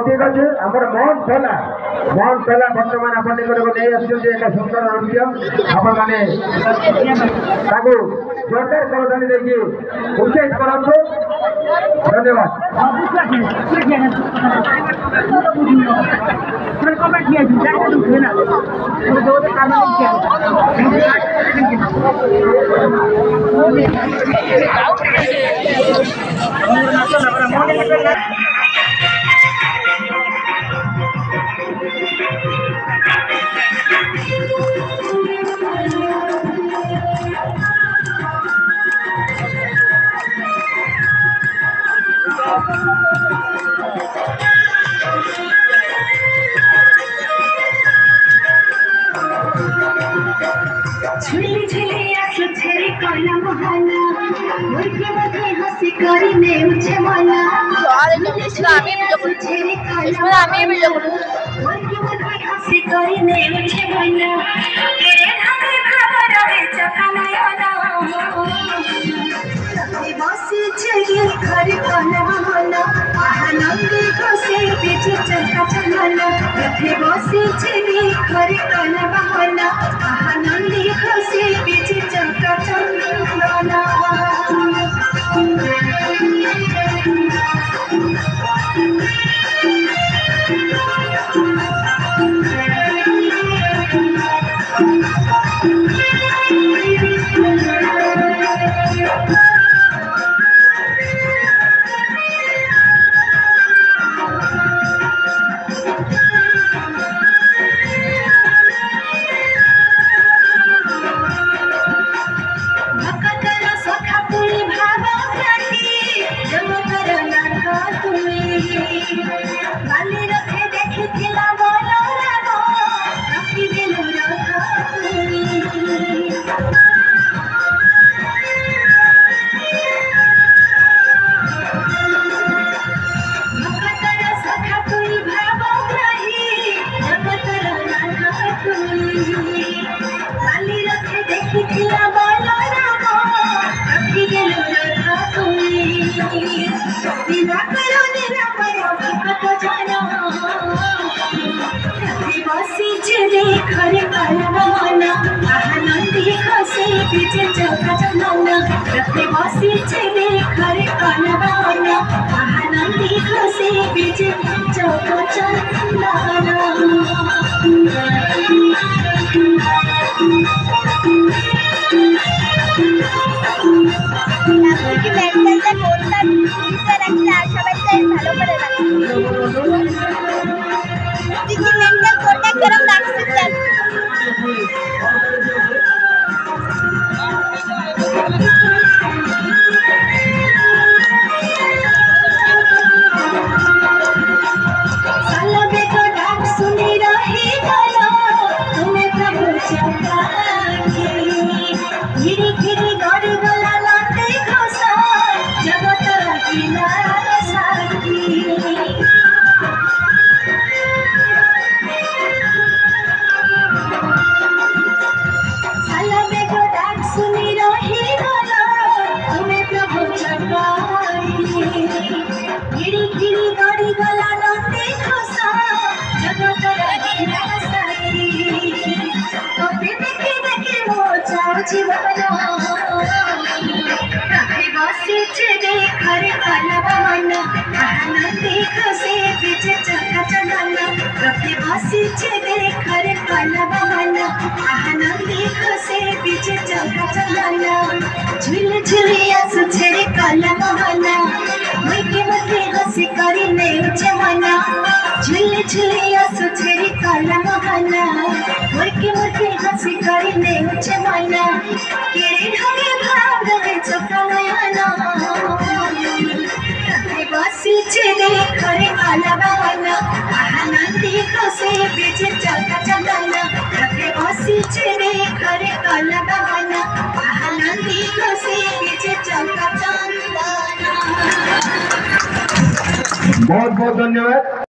ठीक अच्छे आम मोहन पहला बर्तमान आप नहीं एक सुंदर नृत्य आपण मैंने जोरदार करताली देखिए उत्साहित करूँ। धन्यवाद। झुली झुली आसु छेरी कला महाना मुर्गी मधे हंसी करी ने उछे मना इसमें आमी भी लोग मुर्गी मधे हंसी करी ने उछे मना तेरे हाथे भाव रहे चकनायना बसी छेरी खरी कला महाना आनंदी खुशी बीच चलता चलना रथे बसी छेरी खरी कला महाना आनंदी खुशी बीच चलता चलना। खरे कलवाना आनंदी खुशी बीच चलता चलना रखे बसी छेले खरे कलवाना आनंदी खुशी बीच चलता चलना। झुल झुलिया सुछेरे काला महाना मुर्गी मधे हंसी करी ने उछे मना झुल झुलिया सुछेरे काला महाना मुर्गी मधे हंसी करी ने उछे मना केरे ढगे भाव रहे चकनायना बसी छेरे खरे काला महाना आनंदी खुशी बीच चलता चलना रखे बसी छेरे खरे काला महाना आनंदी खुशी बीच चलता चलना। बहुत बहुत धन्यवाद।